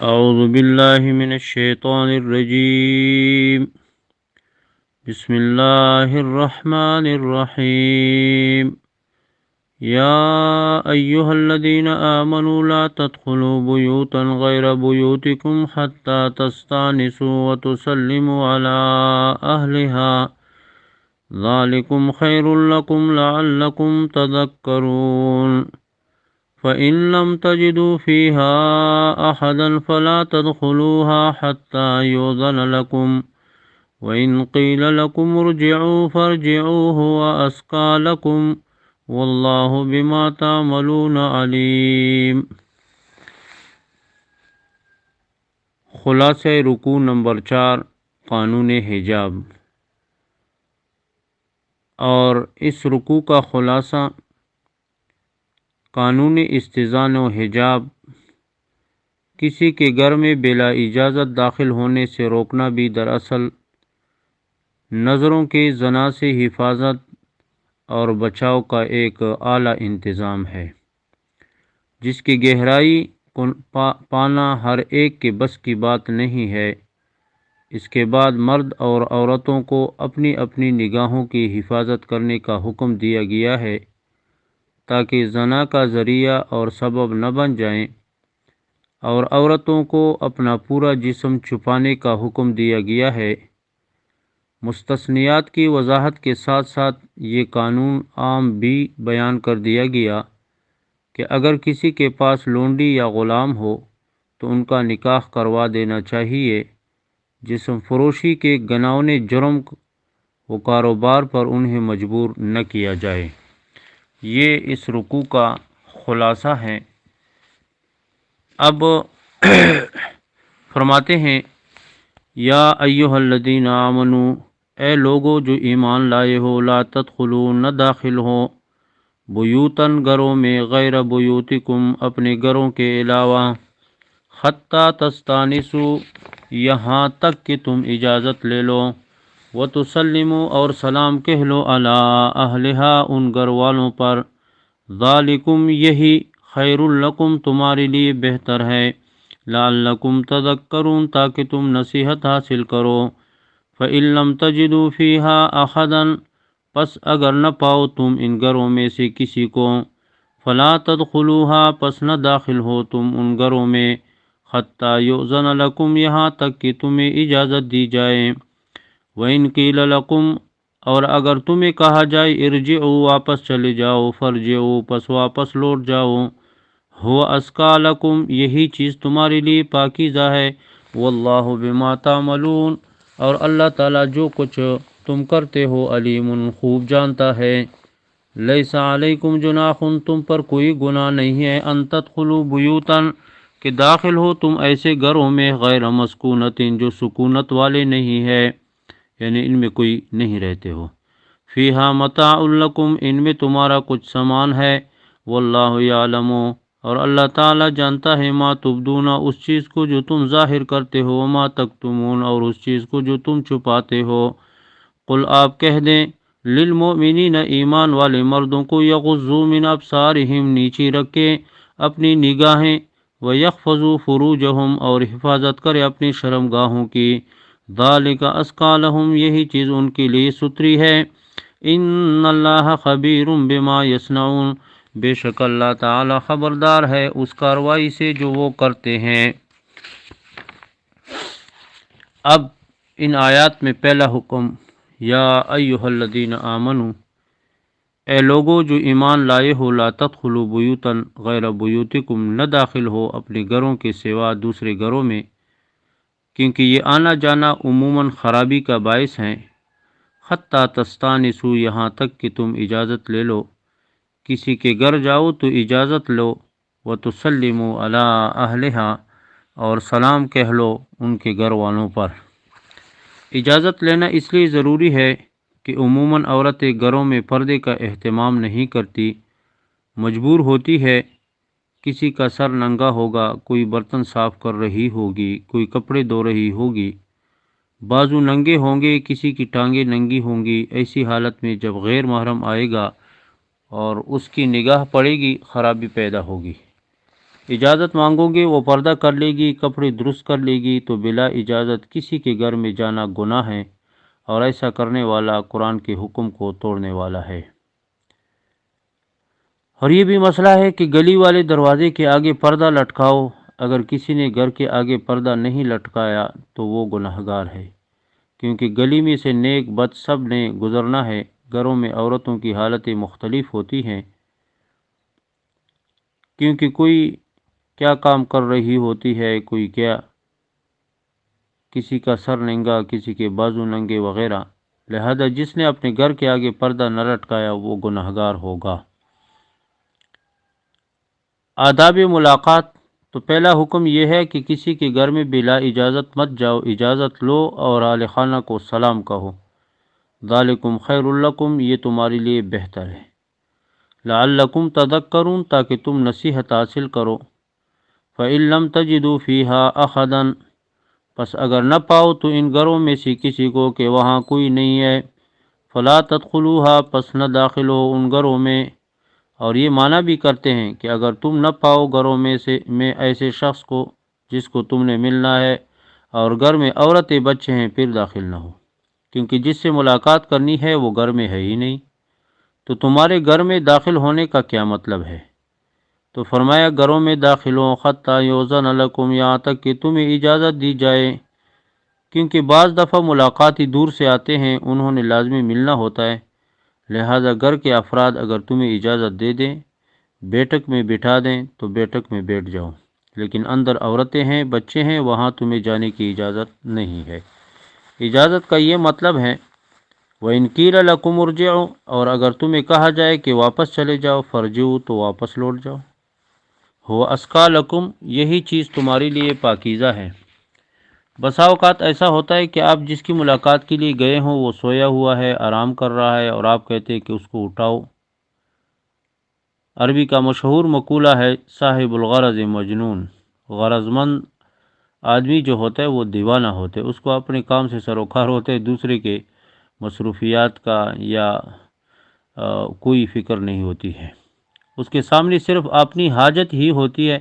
اعوذ باللہ من الشیطان الرجیم بسم اللہ الرحمن الرحیم یا ایہا الذین آمنوا لا تدخلوا بیوتا غیر بیوتکم حتی تستانسوا وتسلموا علی اہلہا ذالکم خیر لکم لعلکم تذکرون فَإِن لَّمْ تَجِدُوا فِيهَا أَحَدًا فَلَا تَدْخُلُوهَا حَتَّى يُؤْذَنَ لَكُمْ وَإِن قِيلَ لَكُمُ ارْجِعُوا فَارْجِعُوا هُوَ أَزْكَىٰ لَكُمْ وَاللَّهُ بِمَا تَعْمَلُونَ عَلِيمٌ۔ خلاصہ رکوع نمبر 4، قانون حجاب۔ اور اس رکوع کا خلاصہ قانون استئذان و حجاب، کسی کے گھر میں بلا اجازت داخل ہونے سے روکنا بھی دراصل نظروں کے زنا سے حفاظت اور بچاؤ کا ایک اعلیٰ انتظام ہے، جس کی گہرائی کو پانا ہر ایک کے بس کی بات نہیں ہے۔ اس کے بعد مرد اور عورتوں کو اپنی اپنی نگاہوں کی حفاظت کرنے کا حکم دیا گیا ہے تاکہ زنا کا ذریعہ اور سبب نہ بن جائیں، اور عورتوں کو اپنا پورا جسم چھپانے کا حکم دیا گیا ہے۔ مستثنیات کی وضاحت کے ساتھ ساتھ یہ قانون عام بھی بیان کر دیا گیا کہ اگر کسی کے پاس لونڈی یا غلام ہو تو ان کا نکاح کروا دینا چاہیے، جسم فروشی کے گھناؤنے جرم و کاروبار پر انہیں مجبور نہ کیا جائے۔ یہ اس رکوع کا خلاصہ ہے۔ اب فرماتے ہیں یا ایہا الذین آمنوا، اے لوگو جو ایمان لائے ہو، لا تدخلوا، نہ داخل ہو، بیوتن گھروں میں، غیر بیوتکم، اپنے گھروں کے علاوہ، حتی تستانسوا، یہاں تک کہ تم اجازت لے لو، وتسلموا، اور سلام کہہ لو، علی اہلہا، ان گھر والوں پر، ذالکم، یہی، خیر لکم، تمہارے لیے بہتر ہے، لعلکم تذکرون، تاکہ تم نصیحت حاصل کرو۔ فَإِن لَّمْ تَجِدُوا فِيهَا أَحَدًا، پس اگر نہ پاؤ تم ان گھروں میں سے کسی کو، فَلَا تَدْخُلُوهَا، پس نہ داخل ہو تم ان گھروں میں، حَتَّى يُؤْذَنَ لَكُمْ، یہاں تک کہ تمہیں اجازت دی جائے، وَإِن قِيلَ لَكُمْ، اور اگر تمہیں کہا جائے، ارجعوا، واپس چلے جاؤ، فارجعوا، پس واپس لوٹ جاؤ، هو ازکیٰ لکم، یہی چیز تمہارے لیے پاکیزہ ہے، واللہ بما تعملون، اور اللہ تعالیٰ جو کچھ تم کرتے ہو علیم، خوب جانتا ہے۔ لیس علیکم جناح، تم پر کوئی گناہ نہیں ہے، ان تدخلوا بیوتا، کہ داخل ہو تم ایسے گھروں میں، غیر مسکونۃ، جو سکونت والے نہیں ہے، یعنی ان میں کوئی نہیں رہتے ہو، فیہا متاع لکم، ان میں تمہارا کچھ سامان ہے، واللہ یعلم، اور اللہ تعالیٰ جانتا ہے، ما تبدون، اس چیز کو جو تم ظاہر کرتے ہو، ما تکتمون، اور اس چیز کو جو تم چھپاتے ہو۔ قل، آپ کہہ دیں، للمؤمنین، ایمان والے مردوں کو، یغضوا من ابصارہم، نیچی رکھے اپنی نگاہیں، ویحفظوا فروجہم، اور حفاظت کرے اپنی شرمگاہوں کی، ذالک ازکیٰ لہم، یہی چیز ان کے لیے ستری ہے، ان اللہ خبیر بما یصنعون، بے شک اللہ تعالی خبردار ہے اس کاروائی سے جو وہ کرتے ہیں۔ اب ان آیات میں پہلا حکم، یا ایہا الذین آمنوا، اے لوگو جو ایمان لائے ہو، لا تدخلوا بیوتا غیر بیوتکم، نہ داخل ہو اپنے گھروں کے سوا دوسرے گھروں میں، کیونکہ یہ آنا جانا عموماً خرابی کا باعث ہیں، حتی تستانسوا، یہاں تک کہ تم اجازت لے لو، کسی کے گھر جاؤ تو اجازت لو، وتسلموا علی اہلہا، اور سلام کہہ لو ان کے گھر والوں پر۔ اجازت لینا اس لیے ضروری ہے کہ عموماً عورتیں گھروں میں پردے کا اہتمام نہیں کرتی، مجبور ہوتی ہے، کسی کا سر ننگا ہوگا، کوئی برتن صاف کر رہی ہوگی، کوئی کپڑے دھو رہی ہوگی، بازو ننگے ہوں گے، کسی کی ٹانگیں ننگی ہوں گی، ایسی حالت میں جب غیر محرم آئے گا اور اس کی نگاہ پڑے گی، خرابی پیدا ہوگی۔ اجازت مانگو گے وہ پردہ کر لے گی، کپڑے درست کر لے گی، تو بلا اجازت کسی کے گھر میں جانا گناہ ہے، اور ایسا کرنے والا قرآن کے حکم کو توڑنے والا ہے۔ اور یہ بھی مسئلہ ہے کہ گلی والے دروازے کے آگے پردہ لٹکاؤ، اگر کسی نے گھر کے آگے پردہ نہیں لٹکایا تو وہ گناہگار ہے، کیونکہ گلی میں سے نیک بد سب نے گزرنا ہے۔ گھروں میں عورتوں کی حالتیں مختلف ہوتی ہیں، کیونکہ کوئی کیا کام کر رہی ہوتی ہے، کوئی کیا، کسی کا سر ننگا، کسی کے بازو ننگے وغیرہ، لہذا جس نے اپنے گھر کے آگے پردہ نہ لٹکایا وہ گناہگار ہوگا۔ آداب ملاقات، تو پہلا حکم یہ ہے کہ کسی کے گھر میں بلا اجازت مت جاؤ، اجازت لو اور اہل خانہ کو سلام کہو۔ ذالکم خیر لکم، یہ تمہارے لیے بہتر ہے۔ لعلکم تذکرون، تاکہ تم نصیحت حاصل کرو۔ فإن لم تجدوا فیہا احدا، پس اگر نہ پاؤ تو ان گھروں میں سے کسی کو کہ وہاں کوئی نہیں ہے، فلا تدخلوها، پس نہ داخل ہو ان گھروں میں۔ اور یہ معنی بھی کرتے ہیں کہ اگر تم نہ پاؤ گھروں میں ایسے شخص کو جس کو تم نے ملنا ہے، اور گھر میں عورتیں بچے ہیں، پھر داخل نہ ہو، کیونکہ جس سے ملاقات کرنی ہے وہ گھر میں ہے ہی نہیں، تو تمہارے گھر میں داخل ہونے کا کیا مطلب ہے؟ تو فرمایا گھروں میں داخل ہو حتی یؤذن لکم، یہاں تک کہ تمہیں اجازت دی جائے، کیونکہ بعض دفعہ ملاقاتی دور سے آتے ہیں، انہوں نے لازمی ملنا ہوتا ہے، لہذا گھر کے افراد اگر تمہیں اجازت دے دیں، بیٹھک میں بٹھا دیں تو بیٹھک میں بیٹھ جاؤ، لیکن اندر عورتیں ہیں، بچے ہیں، وہاں تمہیں جانے کی اجازت نہیں ہے۔ اجازت کا یہ مطلب ہے وَإِنْ قِيلَ لَكُمُ ارْجِعُوا، اور اگر تمہیں کہا جائے کہ واپس چلے جاؤ، فَارْجِعُوا، تو واپس لوٹ جاؤ۔ هُوَ أَزْكَىٰ لَكُمْ، یہی چیز تمہارے لیے پاکیزہ ہے۔ بسا اوقات ایسا ہوتا ہے کہ آپ جس کی ملاقات کے لیے گئے ہوں وہ سویا ہوا ہے، آرام کر رہا ہے، اور آپ کہتے ہیں کہ اس کو اٹھاؤ۔ عربی کا مشہور مقولہ ہے صاحب الغرض مجنون، غرض مند آدمی جو ہوتا ہے وہ دیوانہ ہوتا ہے، اس کو اپنے کام سے سروکار ہوتا ہے، دوسرے کے مصروفیات کا یا کوئی فکر نہیں ہوتی ہے، اس کے سامنے صرف اپنی حاجت ہی ہوتی ہے۔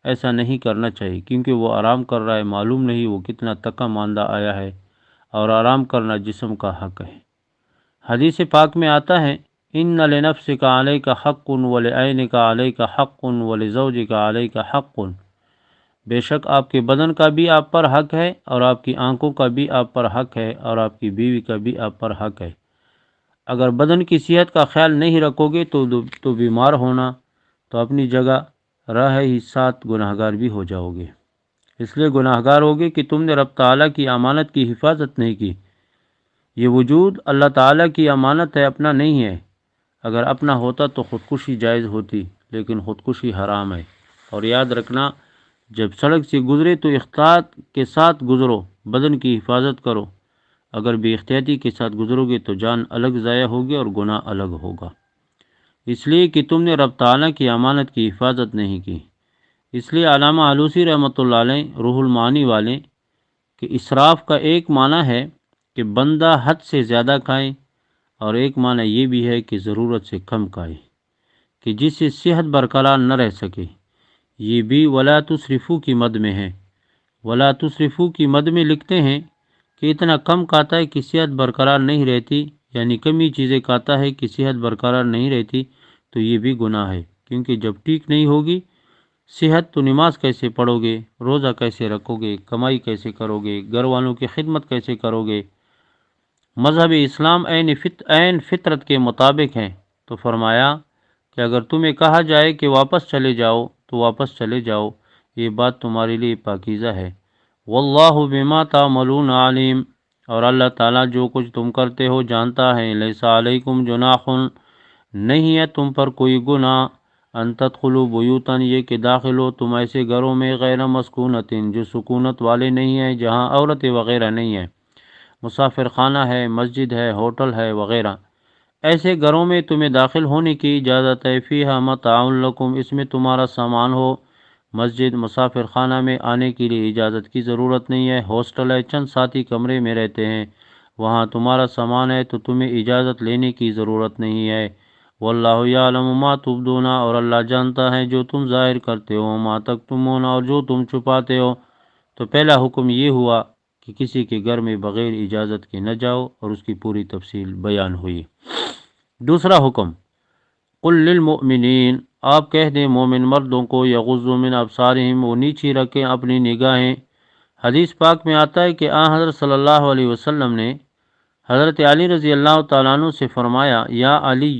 ایسا نہیں کرنا چاہیے، کیونکہ وہ آرام کر رہا ہے، معلوم نہیں وہ کتنا تکا ماندہ آیا ہے، اور آرام کرنا جسم کا حق ہے۔ حدیث پاک میں آتا ہے ان لنفسک علیک حق ولعینک علیک حق ولزوجک علیک حق، بے شک آپ کے بدن کا بھی آپ پر حق ہے، اور آپ کی آنکھوں کا بھی آپ پر حق ہے، اور آپ کی بیوی کا بھی آپ پر حق ہے۔ اگر بدن کی صحت کا خیال نہیں رکھو گے تو بیمار ہونا تو اپنی جگہ رہے ہی، ساتھ گناہگار بھی ہو جاؤ گے۔ اس لیے گناہگار ہوگے کہ تم نے رب تعالیٰ کی امانت کی حفاظت نہیں کی۔ یہ وجود اللہ تعالیٰ کی امانت ہے، اپنا نہیں ہے۔ اگر اپنا ہوتا تو خودکشی جائز ہوتی، لیکن خودکشی حرام ہے۔ اور یاد رکھنا، جب سڑک سے گزرے تو احتیاط کے ساتھ گزرو، بدن کی حفاظت کرو۔ اگر بے احتیاطی کے ساتھ گزرو گے تو جان الگ ضائع ہوگی اور گناہ الگ ہوگا، اس لیے کہ تم نے رب تعالیٰ کی امانت کی حفاظت نہیں کی۔ اس لیے علامہ آلوسی رحمۃ اللہ علیہ روح المعانی والے کہ اسراف کا ایک معنی ہے کہ بندہ حد سے زیادہ کھائے، اور ایک معنی یہ بھی ہے کہ ضرورت سے کم کھائے، کہ جس سے صحت برقرار نہ رہ سکے۔ یہ بھی ولا تسرفو کی مد میں ہے۔ ولا تسرفو کی مد میں لکھتے ہیں کہ اتنا کم کھاتا ہے کہ صحت برقرار نہیں رہتی، یعنی کمی چیزیں کھاتا ہے کہ صحت برقرار نہیں رہتی، تو یہ بھی گناہ ہے، کیونکہ جب ٹھیک نہیں ہوگی صحت تو نماز کیسے پڑھو گے، روزہ کیسے رکھو گے، کمائی کیسے کرو گے، گھر والوں کی خدمت کیسے کرو گے۔ مذہب اسلام عین فطرت کے مطابق ہے، تو فرمایا کہ اگر تمہیں کہا جائے کہ واپس چلے جاؤ تو واپس چلے جاؤ، یہ بات تمہارے لیے پاکیزہ ہے۔ واللہ بما تعملون علیم، اور اللہ تعالیٰ جو کچھ تم کرتے ہو جانتا ہے۔ لیس علیکم جناح، نہیں ہے تم پر کوئی گناہ، ان تدخلوا بیوتا، یہ کہ داخل ہو تم ایسے گھروں میں غیر مسکونت، جو سکونت والے نہیں ہیں، جہاں عورتیں وغیرہ نہیں ہیں، مسافر خانہ ہے، مسجد ہے، ہوٹل ہے وغیرہ، ایسے گھروں میں تمہیں داخل ہونے کی اجازت ہے۔ فیہا متاع لکم، اس میں تمہارا سامان ہو۔ مسجد، مسافر خانہ میں آنے کے لیے اجازت کی ضرورت نہیں ہے۔ ہاسٹل ہے، چند ساتھی کمرے میں رہتے ہیں، وہاں تمہارا سامان ہے تو تمہیں اجازت لینے کی ضرورت نہیں ہے۔ واللہ یعلم ما تبدون، اور اللہ جانتا ہے جو تم ظاہر کرتے ہو، ما تکتمون، اور جو تم چھپاتے ہو۔ تو پہلا حکم یہ ہوا کہ کسی کے گھر میں بغیر اجازت کے نہ جاؤ، اور اس کی پوری تفصیل بیان ہوئی۔ دوسرا حکم، قل للمؤمنین، آپ کہہ دیں مومن مردوں کو، یغضوا من ابصارہم، وہ نیچی رکھیں اپنی نگاہیں۔ حدیث پاک میں آتا ہے کہ حضرت صلی اللہ علیہ وسلم نے حضرت علی رضی اللہ تعالیٰ عنہ سے فرمایا، یا علی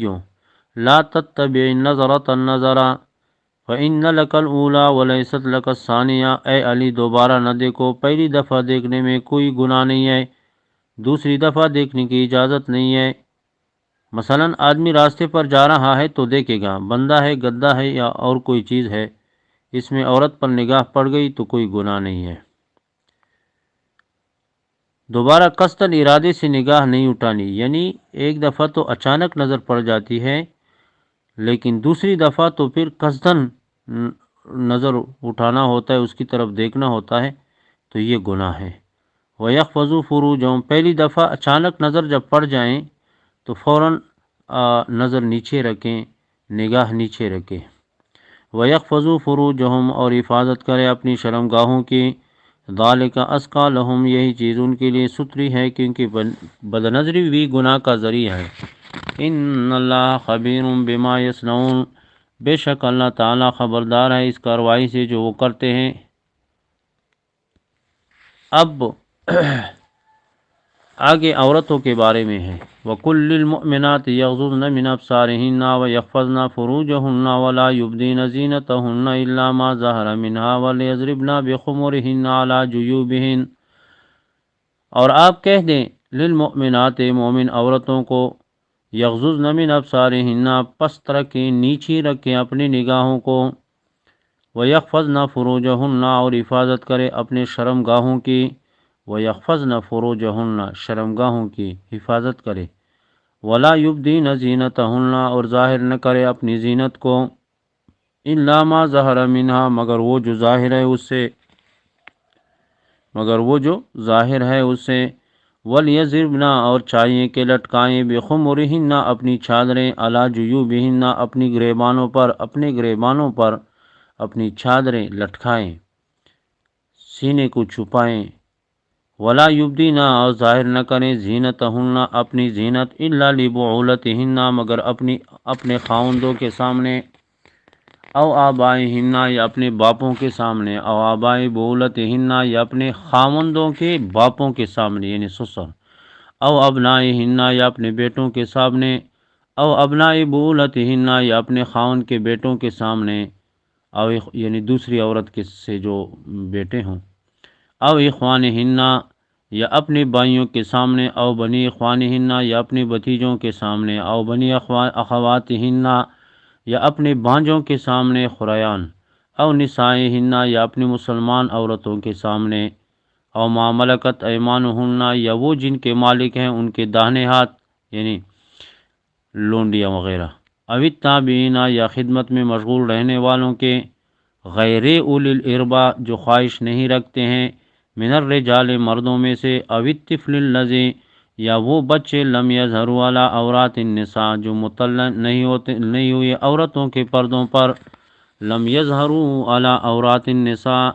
لا تتبع النظرة النظرہ فإن لك الأولى وليست لك الثانیہ، اے علی دوبارہ نہ دیکھو، پہلی دفعہ دیکھنے میں کوئی گناہ نہیں ہے، دوسری دفعہ دیکھنے کی اجازت نہیں ہے۔ مثلا آدمی راستے پر جا رہا ہے تو دیکھے گا، بندہ ہے، گدھا ہے، یا اور کوئی چیز ہے، اس میں عورت پر نگاہ پڑ گئی تو کوئی گناہ نہیں ہے۔ دوبارہ قصداً ارادے سے نگاہ نہیں اٹھانی، یعنی ایک دفعہ تو اچانک نظر پڑ جاتی ہے، لیکن دوسری دفعہ تو پھر قصداً نظر اٹھانا ہوتا ہے، اس کی طرف دیکھنا ہوتا ہے، تو یہ گناہ ہے۔ وَيَحْفَظُوا فُرُوجَهُمْ، پہلی دفعہ اچانک نظر جب پڑ جائیں تو فوراً نظر نیچے رکھیں، نگاہ نیچے رکھیں۔ وَيَحْفَظُوا فُرُوجَهُمْ، اور حفاظت کرے اپنی شرمگاہوں کی، ذَلِكَ أَزْكَىٰ لَهُمْ، یہی چیز ان کے لیے ستری ہے، کیونکہ بدنظری بھی گناہ کا ذریعہ ہے۔ ان اللہ خبیر بما یصنعون، بے شک اللہ تعالیٰ خبردار ہے اس کارروائی سے جو وہ کرتے ہیں۔ اب آگے عورتوں کے بارے میں ہے، وَقُلْ لِلْمُؤْمِنَاتِ يَغْضُضْنَ مِنْ أَبْصَارِهِنَّ وَيَحْفَظْنَ فُرُوجَهُنَّ وَلَا يُبْدِينَ زِينَتَهُنَّ إِلَّا مَا ظَهَرَ مِنْهَا وَلْيَضْرِبْنَ بِخُمُرِهِنَّ عَلَى جُيُوبِهِنَّ، اور آپ کہہ دیں للمؤمنات، مومن عورتوں کو، یغضضن من ابصارہن، پست رکھیں، نیچی رکھیں اپنی نگاہوں کو، ویحفظن فروجہن، اور حفاظت کرے اپنے شرمگاہوں کی، ویحفظن فروجہن، شرمگاہوں کی حفاظت کرے، ولا یبدین زینتہن، اور ظاہر نہ کرے اپنی زینت کو، الا ما ظہر منہا، مگر وہ جو ظاہر ہے اس سے، وَلْيَضْرِبْنَ، اور چاہیے کہ لٹکائیں، بِخُمُرِهِنَّ، اپنی چادریں، عَلَى جُيُوبِهِنَّ، اپنے گریبانوں پر اپنی چادریں لٹکائیں، سینے کو چھپائیں، وَلَا يُبْدِينَ، اور ظاہر نہ کریں، زِينَتَهُنَّ، اپنی زینت، إِلَّا لِبُعُولَتِهِنَّ، مگر اپنے خاوندوں کے سامنے، او آبائہن، یا اپنے باپوں کے سامنے، او آبائی بولتہن، یا اپنے خاوندوں کے باپوں کے سامنے یعنی سسر، او ابنائہن، یا اپنے بیٹوں کے سامنے، او ابنائی بولتہن، یا اپنے خاوند کے بیٹوں کے سامنے، او یعنی دوسری عورت کے سے جو بیٹے ہوں، او اخوانہن، یا اپنے بھائیوں کے سامنے، او بنی اخوانہن، یا اپنے بھتیجوں کے سامنے، او بنی اخواتہن، یا اپنے بھانجوں کے سامنے، خریان، او نسائہن، یا اپنی مسلمان عورتوں کے سامنے، او ما ملکت ایمانہن، یا وہ جن کے مالک ہیں ان کے داہنے ہاتھ یعنی لونڈیاں وغیرہ، او التابعین، یا خدمت میں مشغول رہنے والوں کے، غیر اولی الاربا، جو خواہش نہیں رکھتے ہیں، من الرجال، مردوں میں سے، او الطفل الذی، یا وہ بچے، لم یظہروا علی عورات النساء، جو مطلع نہیں ہوئے عورتوں کے پردوں پر، لم یظہروا علی عورات النساء،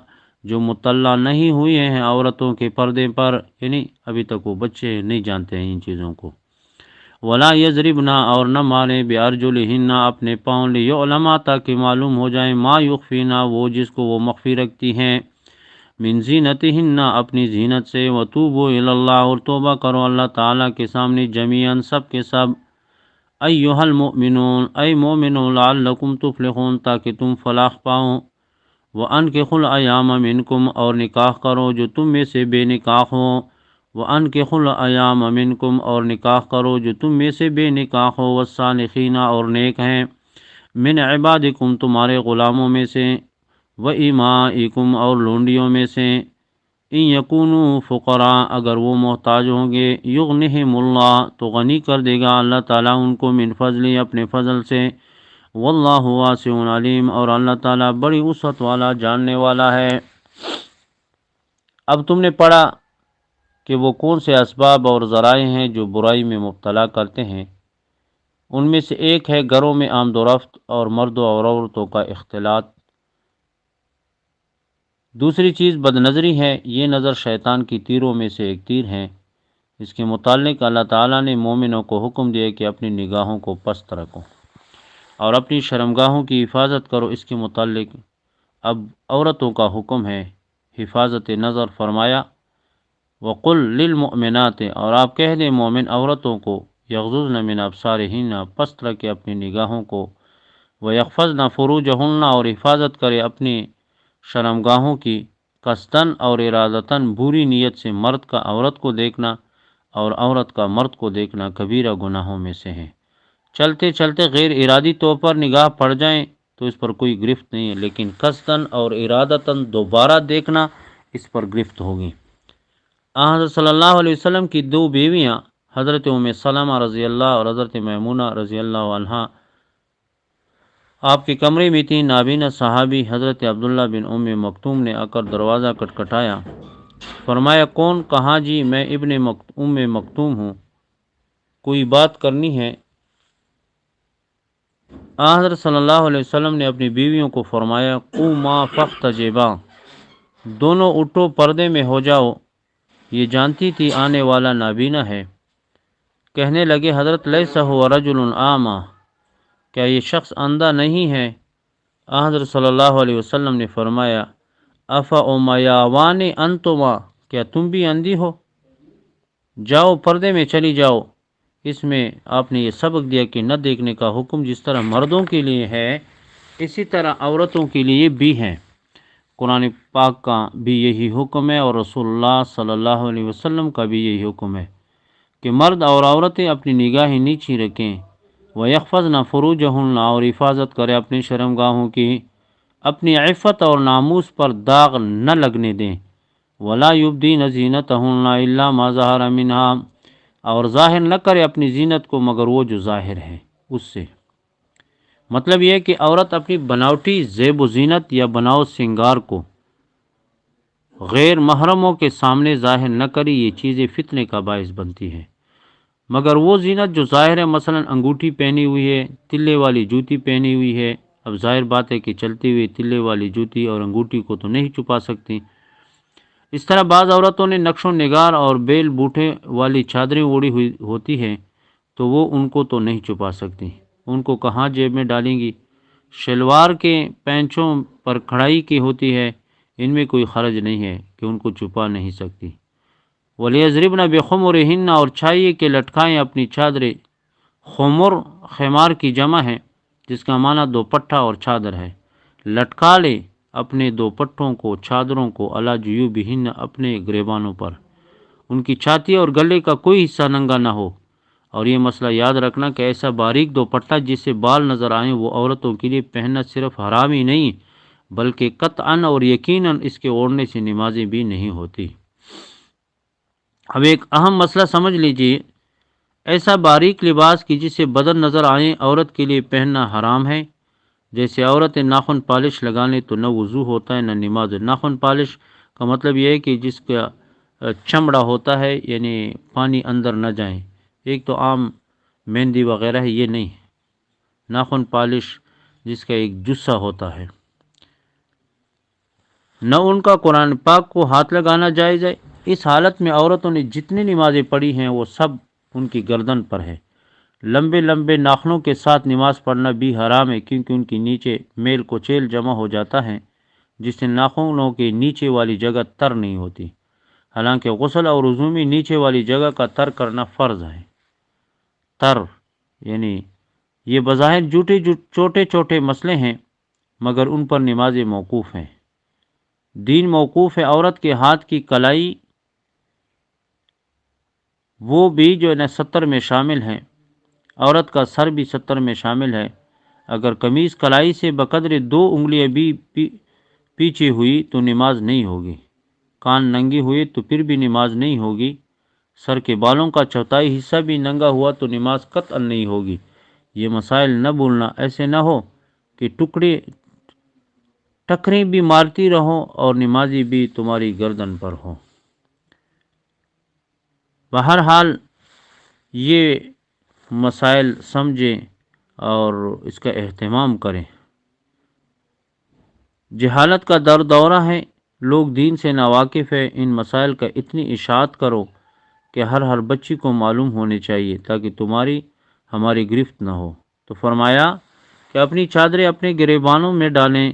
جو مطلع نہیں ہوئے ہیں عورتوں کے پردے پر، یعنی ابھی تک وہ بچے نہیں جانتے ہیں ان چیزوں کو، ولا یضربن، اور نہ مارے، بارجلہن، اپنے پاؤں، لیعلم، تاکہ معلوم ہو جائے، ما یخفین، وہ جس کو وہ مخفی رکھتی ہیں، من زینتہن، اپنی زینت سے، وتوبوا الی اللہ، اور توبہ کرو اللہ تعالیٰ کے سامنے، جمیعاً، سب کے سب، ایھا المؤمنون، اے مومنون، لعلکم تفلحون، تاکہ تم فلاح پاؤ، وانکحوا الایام منکم، اور نکاح کرو جو تم میں سے بے نکاح ہو، وانکحوا الایام منکم، اور نکاح کرو جو تم میں سے بے نکاح ہو، والصالحین، اور نیک ہیں، من عبادکم، تمہارے غلاموں میں سے، وإمائکم، اور لونڈیوں میں سے، ان یکونوا فقراء، اگر وہ محتاج ہوں گے، یغنہم اللہ، تو غنی کر دے گا اللہ تعالیٰ ان کو، من فضلی، اپنے فضل سے، واللہ واسع علیم، اور اللہ تعالیٰ بڑی وسعت والا، جاننے والا ہے۔ اب تم نے پڑھا کہ وہ کون سے اسباب اور ذرائع ہیں جو برائی میں مبتلا کرتے ہیں۔ ان میں سے ایک ہے گھروں میں آمد و رفت اور مردوں اور عورتوں کا اختلاط۔ دوسری چیز بد نظری ہے، یہ نظر شیطان کی تیروں میں سے ایک تیر ہے۔ اس کے متعلق اللہ تعالیٰ نے مومنوں کو حکم دیا کہ اپنی نگاہوں کو پست رکھو اور اپنی شرمگاہوں کی حفاظت کرو۔ اس کے متعلق اب عورتوں کا حکم ہے حفاظت نظر، فرمایا وَقُلْ لِلْمُؤْمِنَاتِ، اور آپ کہہ دیں مومن عورتوں کو یغضضن من ابصارہن، پست رکھے اپنی نگاہوں کو، وَيَحْفَظْنَ فُرُوجَهُنَّ، اور حفاظت کرے اپنی شرمگاہوں کی، قصداً اور ارادتاً، بری نیت سے مرد کا عورت کو دیکھنا اور عورت کا مرد کو دیکھنا کبیرہ گناہوں میں سے ہے۔ چلتے چلتے غیر ارادی طور پر نگاہ پڑ جائیں تو اس پر کوئی گرفت نہیں ہے، لیکن قصداً اور ارادتاً دوبارہ دیکھنا اس پر گرفت ہوگی۔ حضرت صلی اللہ علیہ وسلم کی دو بیویاں حضرت ام سلمہ رضی اللہ اور حضرت میمونہ رضی اللہ عنہا آپ کے کمرے میں تھیں۔ نابینا صحابی حضرت عبداللہ بن ام مکتوم نے آ کر دروازہ کھٹکھٹایا، فرمایا کون؟ کہا جی میں ابن ام مکتوم ہوں، کوئی بات کرنی ہے؟ حضرت صلی اللہ علیہ وسلم نے اپنی بیویوں کو فرمایا قوما فاحتجبا، دونوں اٹھو پردے میں ہو جاؤ۔ یہ جانتی تھی آنے والا نابینا ہے۔ کہنے لگے حضرت لیس هو رجل اعمی، کیا یہ شخص اندھا نہیں ہے؟ حضرت صلی اللہ علیہ وسلم نے فرمایا افامیاوان انتما، کیا تم بھی اندھی ہو؟ جاؤ پردے میں چلی جاؤ۔ اس میں آپ نے یہ سبق دیا کہ نہ دیکھنے کا حکم جس طرح مردوں کے لیے ہے اسی طرح عورتوں کے لیے بھی ہے۔ قرآن پاک کا بھی یہی حکم ہے اور رسول اللہ صلی اللہ علیہ وسلم کا بھی یہی حکم ہے کہ مرد اور عورتیں اپنی نگاہیں نیچی رکھیں، وَيَحْفَظْنَ فُرُوجَهُنَّ، اور حفاظت کریں اپنی شرمگاہوں کی، اپنی عفت اور ناموس پر داغ نہ لگنے دیں، وَلَا يُبْدِينَ زِينَتَهُنَّ إِلَّا مَا ظَهَرَ مِنْهَا، اور ظاہر نہ کرے اپنی زینت کو مگر وہ جو ظاہر ہے اس سے۔ مطلب یہ ہے کہ عورت اپنی بناوٹی زیب و زینت یا بناؤ سنگار کو غیر محرموں کے سامنے ظاہر نہ کری، یہ چیزیں فتنے کا باعث بنتی ہیں۔ مگر وہ زینت جو ظاہر ہے، مثلا انگوٹھی پہنی ہوئی ہے، تلے والی جوتی پہنی ہوئی ہے، اب ظاہر بات ہے کہ چلتی ہوئی تلے والی جوتی اور انگوٹھی کو تو نہیں چھپا سکتی۔ اس طرح بعض عورتوں نے نقش و نگار اور بیل بوٹے والی چادریں اوڑھی ہوئی ہوتی ہیں تو وہ ان کو تو نہیں چھپا سکتی، ان کو کہاں جیب میں ڈالیں گی؟ شلوار کے پینچوں پر کڑھائی کی ہوتی ہے، ان میں کوئی حرج نہیں ہے کہ ان کو چھپا نہیں سکتی۔ وَلْيَضْرِبْنَ بِخُمُرِهِنَّ، اور چاہیے کہ لٹکائیں اپنی چادریں۔ خمر خمار کی جمع ہے جس کا معنی دوپٹہ اور چادر ہے۔ لٹکا لے اپنے دوپٹوں کو، چادروں کو، علی جیوبہن، اپنے گریبانوں پر، ان کی چھاتی اور گلے کا کوئی حصہ ننگا نہ ہو۔ اور یہ مسئلہ یاد رکھنا کہ ایسا باریک دوپٹہ جس سے بال نظر آئیں وہ عورتوں کے لیے پہننا صرف حرام ہی نہیں بلکہ قطعاً اور یقیناً اس کے اوڑھنے سے نمازیں بھی نہیں ہوتی۔ اب ایک اہم مسئلہ سمجھ لیجئے، ایسا باریک لباس کہ جس سے بدن نظر آئیں عورت کے لیے پہننا حرام ہے۔ جیسے عورتیں ناخن پالش لگا لیں تو نہ وضو ہوتا ہے نہ نماز۔ ناخن پالش کا مطلب یہ ہے کہ جس کا چمڑا ہوتا ہے، یعنی پانی اندر نہ جائیں۔ ایک تو عام مہندی وغیرہ ہے، یہ نہیں، ناخن پالش جس کا ایک جسہ ہوتا ہے۔ نہ ان کا قرآن پاک کو ہاتھ لگانا جائز ہے۔ اس حالت میں عورتوں نے جتنی نمازیں پڑھی ہیں وہ سب ان کی گردن پر ہے۔ لمبے لمبے ناخنوں کے ساتھ نماز پڑھنا بھی حرام ہے کیونکہ ان کے نیچے میل کوچیل جمع ہو جاتا ہے جس سے ناخنوں کے نیچے والی جگہ تر نہیں ہوتی۔ حالانکہ غسل اور وضو میں نیچے والی جگہ کا تر کرنا فرض ہے۔ تر یعنی یہ بظاہر چھوٹے چھوٹے مسئلے ہیں مگر ان پر نمازیں موقوف ہیں۔ دین موقوف ہے۔ عورت کے ہاتھ کی کلائی وہ بھی جو ہے نا 70 میں شامل ہے۔ عورت کا سر بھی 70 میں شامل ہے۔ اگر قمیص کلائی سے بقدر 2 انگلیاں بھی پیچھے ہوئی تو نماز نہیں ہوگی۔ کان ننگے ہوئے تو پھر بھی نماز نہیں ہوگی۔ سر کے بالوں کا چوتھائی حصہ بھی ننگا ہوا تو نماز قطعا نہیں ہوگی۔ یہ مسائل نہ بھولنا، ایسے نہ ہو کہ ٹکریں بھی مارتی رہو اور نمازی بھی تمہاری گردن پر ہو۔ بہرحال یہ مسائل سمجھیں اور اس کا اہتمام کریں۔ جہالت کا دورہ ہے، لوگ دین سے ناواقف ہے، ان مسائل کا اتنی اشاعت کرو کہ ہر بچی کو معلوم ہونے چاہیے تاکہ تمہاری ہماری گرفت نہ ہو۔ تو فرمایا کہ اپنی چادریں اپنے گریبانوں میں ڈالیں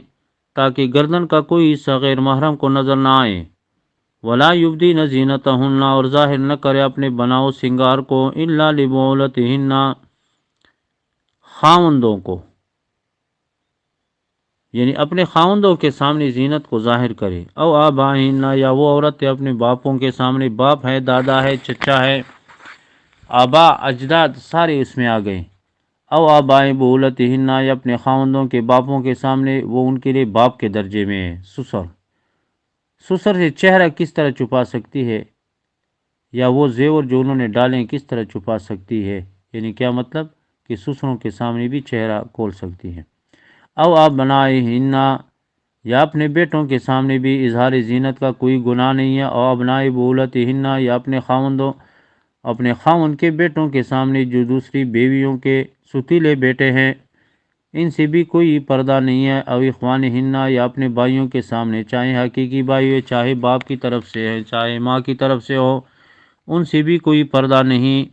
تاکہ گردن کا کوئی حصہ غیر محرم کو نظر نہ آئے۔ ولا یبدین زینتہن، اور ظاہر نہ کرے اپنے بناؤ سنگار کو، الا لبعولتہن، خاوندوں کو، یعنی اپنے خاوندوں کے سامنے زینت کو ظاہر کرے، او آبائہن، یا وہ عورت اپنے باپوں کے سامنے، باپ ہے، دادا ہے، چچا ہے، آبا اجداد سارے اس میں آ گئے، او آبائیں بولتہن، یا اپنے خاوندوں کے باپوں کے سامنے، وہ ان کے لیے باپ کے درجے میں ہے۔ سسر سے چہرہ کس طرح چھپا سکتی ہے، یا وہ زیور جو انہوں نے ڈالیں کس طرح چھپا سکتی ہے، یعنی کیا مطلب کہ سسروں کے سامنے بھی چہرہ کھول سکتی ہے۔ او آپ بنائہن، یا اپنے بیٹوں کے سامنے بھی اظہار زینت کا کوئی گناہ نہیں ہے۔ او ابناء بولتہن، یا اپنے خاوند کے بیٹوں کے سامنے جو دوسری بیویوں کے ستیلے بیٹے ہیں، ان سے بھی کوئی پردہ نہیں ہے۔ او اخوانہن، یا اپنے بھائیوں کے سامنے، چاہے حقیقی بھائی ہو، چاہے باپ کی طرف سے ہے، چاہے ماں کی طرف سے ہو، ان سے بھی کوئی پردہ نہیں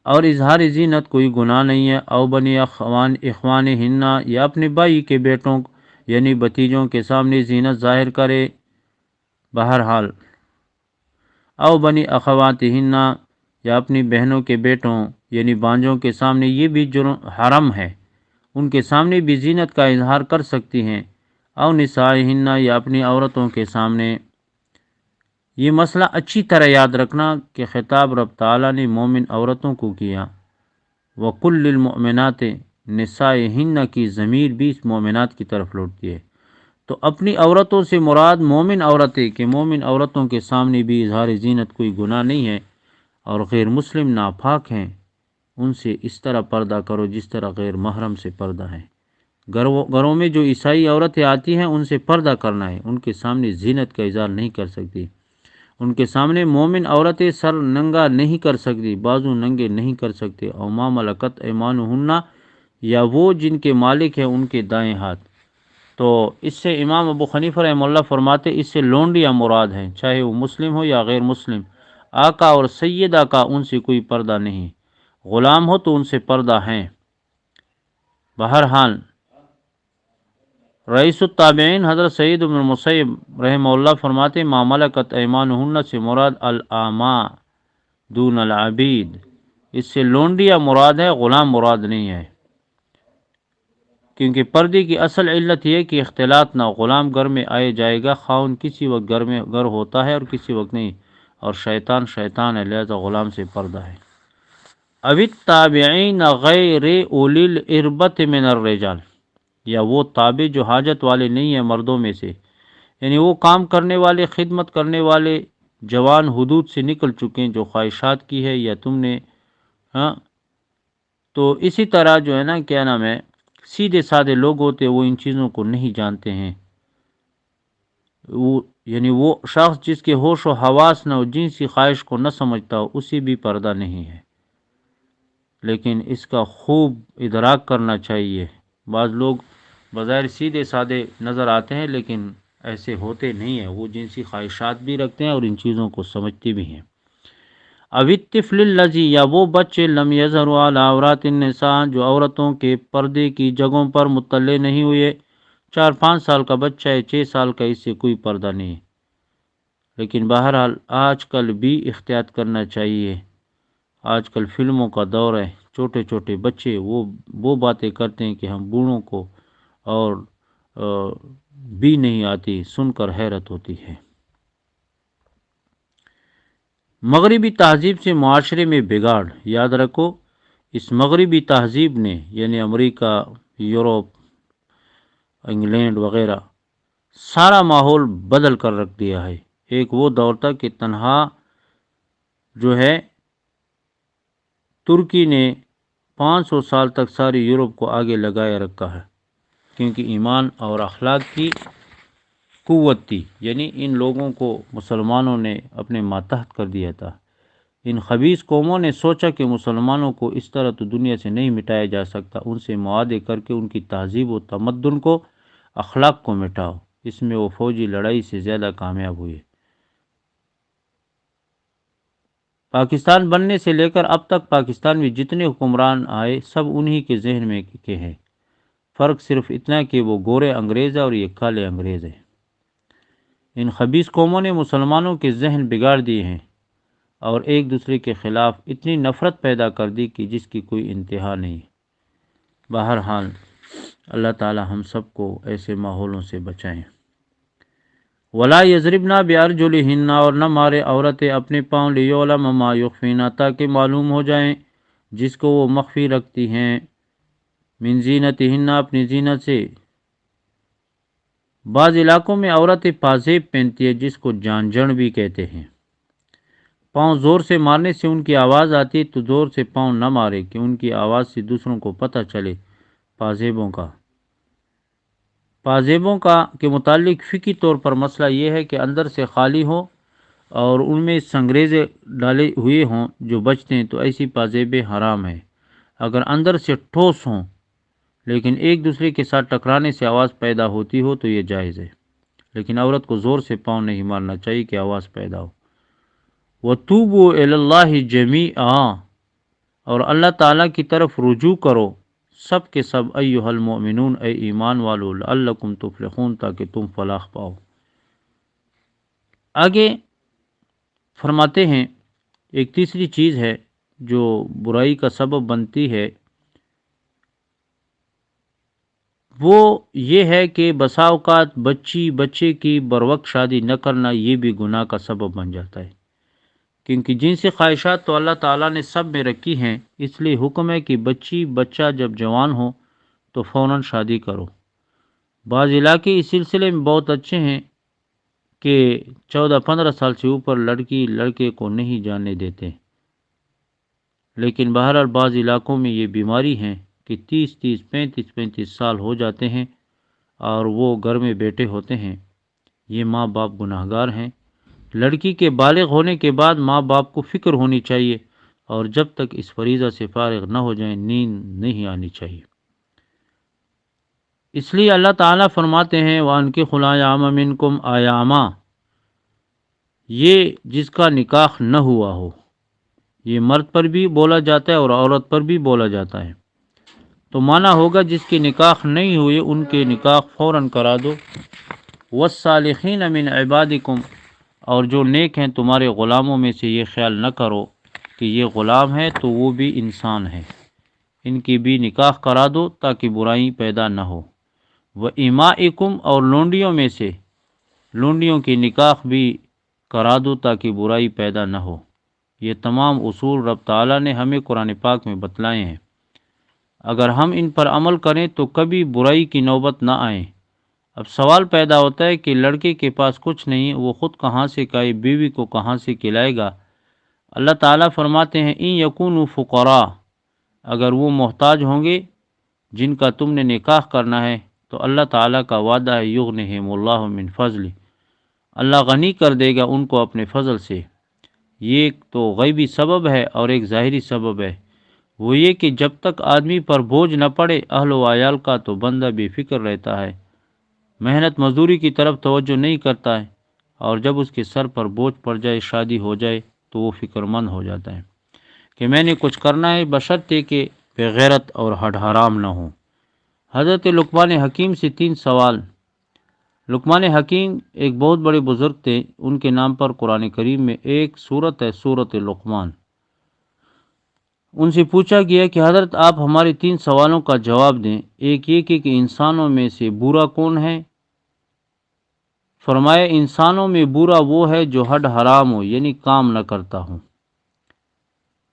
اور اظہار زینت کوئی گناہ نہیں ہے۔ او بنی اخوانہن، یا اپنے بھائی کے بیٹوں یعنی بھتیجوں کے سامنے زینت ظاہر کرے بہرحال۔ او بنی اخواتہن، یا اپنی بہنوں کے بیٹوں یعنی بانجوں کے سامنے، یہ بھی جرم حرام ہے، ان کے سامنے بھی زینت کا اظہار کر سکتی ہیں۔ او نسائہن، یا اپنی عورتوں کے سامنے۔ یہ مسئلہ اچھی طرح یاد رکھنا کہ خطاب رب تعالیٰ نے مومن عورتوں کو کیا۔ وَقُلْ لِلْمُؤْمِنَاتِ، نسائہن کی ضمیر بھی اس مومنات کی طرف لوٹتی ہے، تو اپنی عورتوں سے مراد مومن عورتیں، کہ مومن عورتوں کے سامنے بھی اظہار زینت کوئی گناہ نہیں ہے، اور غیر مسلم ناپاک ہیں ان سے اس طرح پردہ کرو جس طرح غیر محرم سے پردہ ہے۔ گھروں میں جو عیسائی عورتیں آتی ہیں ان سے پردہ کرنا ہے، ان کے سامنے زینت کا اظہار نہیں کر سکتی، ان کے سامنے مومن عورتیں سر ننگا نہیں کر سکتی، بازو ننگے نہیں کر سکتے۔ او ما ملکت ایمانہن، یا وہ جن کے مالک ہیں ان کے دائیں ہاتھ۔ تو اس سے امام ابو حنیفہ رحمہ اللہ فرماتے اس سے لونڈیاں مراد ہیں، چاہے وہ مسلم ہو یا غیر مسلم، آقا اور سیدہ کا ان سے کوئی پردہ نہیں، غلام ہو تو ان سے پردہ ہیں۔ بہرحال رئیس التابعین حضرت سعید بن المسیب رحمہ اللہ فرماتے ما ملکت ایمانہن سے مراد الاماء دون العبید، اس سے لونڈیاں مراد ہے، غلام مراد نہیں ہے، کیونکہ پردے کی اصل علت یہ ہے کہ اختلاط نہ، غلام گھر میں آئے جائے گا، خاوند کسی وقت گھر ہوتا ہے اور کسی وقت نہیں، اور شیطان ہے، لہذا غلام سے پردہ ہے۔ او التابعین غیر اولی الاربۃ من الرجال، یا وہ تابع جو حاجت والے نہیں ہیں مردوں میں سے، یعنی وہ کام کرنے والے، خدمت کرنے والے جوان حدود سے نکل چکے ہیں جو خواہشات کی ہے، یا تم نے تو اسی طرح جو ہے نا کیا نام ہے، سیدھے سادے لوگ ہوتے وہ ان چیزوں کو نہیں جانتے ہیں، یعنی وہ شخص جس کے ہوش و حواس نہ ہو، جنسی خواہش کو نہ سمجھتا ہو، اسی بھی پردہ نہیں ہے، لیکن اس کا خوب ادراک کرنا چاہیے۔ بعض لوگ بظاہر سیدھے سادے نظر آتے ہیں لیکن ایسے ہوتے نہیں ہیں، وہ جنسی خواہشات بھی رکھتے ہیں اور ان چیزوں کو سمجھتے بھی ہیں۔ او الطفل الذی، یا وہ بچے لم یظہروا علی عورات النساء جو عورتوں کے پردے کی جگہوں پر مطلع نہیں ہوئے، 4-5 سال کا بچہ ہے، 6 سال کا، اس سے کوئی پردہ نہیں، لیکن بہرحال آج کل بھی احتیاط کرنا چاہیے، آج کل فلموں کا دور ہے، چھوٹے چھوٹے بچے وہ باتیں کرتے ہیں کہ ہم بوڑھوں کو اور بھی نہیں آتی، سن کر حیرت ہوتی ہے۔ مغربی تہذیب سے معاشرے میں بگاڑ، یاد رکھو اس مغربی تہذیب نے یعنی امریکہ، یورپ، انگلینڈ وغیرہ سارا ماحول بدل کر رکھ دیا ہے۔ ایک وہ دور تھا کہ تنہا جو ہے ترکی نے 500 سال تک ساری یورپ کو آگے لگائے رکھا ہے، کیونکہ ایمان اور اخلاق کی قوت تھی، یعنی ان لوگوں کو مسلمانوں نے اپنے ماتحت کر دیا تھا، ان خبیث قوموں نے سوچا کہ مسلمانوں کو اس طرح تو دنیا سے نہیں مٹایا جا سکتا، ان سے معاہدے کر کے ان کی تہذیب و تمدن کو، اخلاق کو مٹاؤ۔ اس میں وہ فوجی لڑائی سے زیادہ کامیاب ہوئے۔ پاکستان بننے سے لے کر اب تک پاکستان میں جتنے حکمران آئے سب انہی کے ذہن میں کے ہیں، فرق صرف اتنا کہ وہ گورے انگریز ہیں اور یہ کالے انگریز ہیں۔ ان خبیث قوموں نے مسلمانوں کے ذہن بگاڑ دیے ہیں اور ایک دوسرے کے خلاف اتنی نفرت پیدا کر دی کہ جس کی کوئی انتہا نہیں۔ بہرحال اللہ تعالی ہم سب کو ایسے ماحولوں سے بچائیں۔ ولا یضربن بارجلہن، اور نہ مارے عورتیں اپنے پاؤں، لیعلم ما یخفین، تاکہ معلوم ہو جائیں جس کو وہ مخفی رکھتی ہیں، من زینتہن، اپنی زینت سے۔ بعض علاقوں میں عورتیں پازیب پہنتی ہے جس کو جانجڑ بھی کہتے ہیں۔ پاؤں زور سے مارنے سے ان کی آواز آتی ہے تو زور سے پاؤں نہ مارے کہ ان کی آواز سے دوسروں کو پتہ چلے۔ پازیبوں کا کے متعلق فقہی طور پر مسئلہ یہ ہے کہ اندر سے خالی ہو اور ان میں سنگریزے ڈالے ہوئے ہوں جو بچتے ہیں تو ایسی پازیبیں حرام ہیں۔ اگر اندر سے ٹھوس ہوں لیکن ایک دوسرے کے ساتھ ٹکرانے سے آواز پیدا ہوتی ہو تو یہ جائز ہے، لیکن عورت کو زور سے پاؤں نہیں مارنا چاہیے کہ آواز پیدا ہو۔ وَتُوبُوا إِلَى اللَّهِ جَمِيعًا، اور اللہ تعالیٰ کی طرف رجوع کرو سب کے سب، ایھا المؤمنون، اے ایمان والو، لعلکم تفلحون، تاکہ تم فلاح پاؤ۔ آگے فرماتے ہیں ایک تیسری چیز ہے جو برائی کا سبب بنتی ہے، وہ یہ ہے کہ بسا اوقات بچے کی بروقت شادی نہ کرنا یہ بھی گناہ کا سبب بن جاتا ہے، کیونکہ جنسی خواہشات تو اللہ تعالیٰ نے سب میں رکھی ہیں، اس لیے حکم ہے کہ بچہ جب جوان ہو تو فوراً شادی کرو۔ بعض علاقے اس سلسلے میں بہت اچھے ہیں کہ 14-15 سال سے اوپر لڑکی لڑکے کو نہیں جانے دیتے، لیکن بہرحال بعض علاقوں میں یہ بیماری ہے کہ 35 سال ہو جاتے ہیں اور وہ گھر میں بیٹھے ہوتے ہیں۔ یہ ماں باپ گناہ گار ہیں۔ لڑکی کے بالغ ہونے کے بعد ماں باپ کو فکر ہونی چاہیے اور جب تک اس فریضہ سے فارغ نہ ہو جائیں نیند نہیں آنی چاہیے۔ اس لیے اللہ تعالیٰ فرماتے ہیں وَأَنكِحُوا الْأَيَامَ مِنكُمْ، آیامہ یہ جس کا نکاح نہ ہوا ہو، یہ مرد پر بھی بولا جاتا ہے اور عورت پر بھی بولا جاتا ہے، تو مانا ہوگا جس کے نکاح نہیں ہوئے ان کے نکاح فوراً کرا دو۔ وَالصَّالِحِينَ مِنْ عِبَادِكُمْ، اور جو نیک ہیں تمہارے غلاموں میں سے یہ خیال نہ کرو کہ یہ غلام ہے تو وہ بھی انسان ہے، ان کی بھی نکاح کرا دو تاکہ برائی پیدا نہ ہو۔ وَإِمَائِكُمْ، اور لونڈیوں میں سے لونڈیوں کی نکاح بھی کرا دو تاکہ برائی پیدا نہ ہو۔ یہ تمام اصول رب تعالیٰ نے ہمیں قرآن پاک میں بتلائے ہیں، اگر ہم ان پر عمل کریں تو کبھی برائی کی نوبت نہ آئے۔ اب سوال پیدا ہوتا ہے کہ لڑکے کے پاس کچھ نہیں، وہ خود کہاں سے کھائے، بیوی کو کہاں سے کھلائے گا؟ اللہ تعالیٰ فرماتے ہیں ان یکونوا فقراء، اگر وہ محتاج ہوں گے جن کا تم نے نکاح کرنا ہے تو اللہ تعالیٰ کا وعدہ ہے یغنہم اللہ من فضل، اللہ غنی کر دے گا ان کو اپنے فضل سے۔ یہ ایک تو غیبی سبب ہے اور ایک ظاہری سبب ہے، وہ یہ کہ جب تک آدمی پر بوجھ نہ پڑے اہل و عیال کا تو بندہ بے فکر رہتا ہے، محنت مزدوری کی طرف توجہ نہیں کرتا ہے، اور جب اس کے سر پر بوجھ پڑ جائے، شادی ہو جائے تو وہ فکر مند ہو جاتا ہے کہ میں نے کچھ کرنا ہے، بشرطے کہ بغیرت اور حد حرام نہ ہو۔ حضرت لقمان حکیم سے 3 سوال۔ لقمان حکیم ایک بہت بڑے بزرگ تھے، ان کے نام پر قرآن کریم میں ایک سورت ہے، سورت لقمان۔ ان سے پوچھا گیا کہ حضرت آپ ہمارے 3 سوالوں کا جواب دیں۔ ایک یہ کہ انسانوں میں سے برا کون ہے؟ فرمایا انسانوں میں برا وہ ہے جو حد حرام ہو، یعنی کام نہ کرتا ہو۔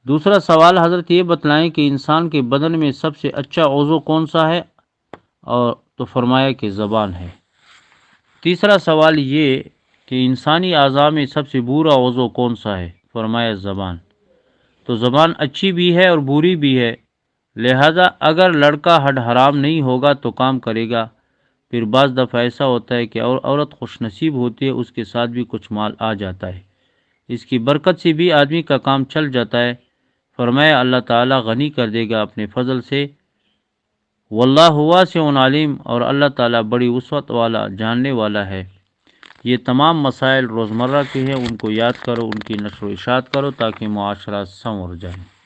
دوسرا سوال حضرت یہ بتلائیں کہ انسان کے بدن میں سب سے اچھا عضو کون سا ہے، اور تو فرمایا کہ زبان ہے۔ تیسرا سوال یہ کہ انسانی اعضاء میں سب سے برا عضو کون سا ہے، فرمایا زبان۔ تو زبان اچھی بھی ہے اور بری بھی ہے، لہذا اگر لڑکا حد حرام نہیں ہوگا تو کام کرے گا۔ پھر بعض دفعہ ایسا ہوتا ہے کہ عورت خوش نصیب ہوتی ہے، اس کے ساتھ بھی کچھ مال آ جاتا ہے، اس کی برکت سے بھی آدمی کا کام چل جاتا ہے۔ فرمایا اللہ تعالیٰ غنی کر دے گا اپنے فضل سے، واللہ واسع علیم، اور اللہ تعالیٰ بڑی وسعت والا جاننے والا ہے۔ یہ تمام مسائل روزمرہ کے ہیں، ان کو یاد کرو، ان کی نشر و اشاعت کرو تاکہ معاشرہ سنور جائے۔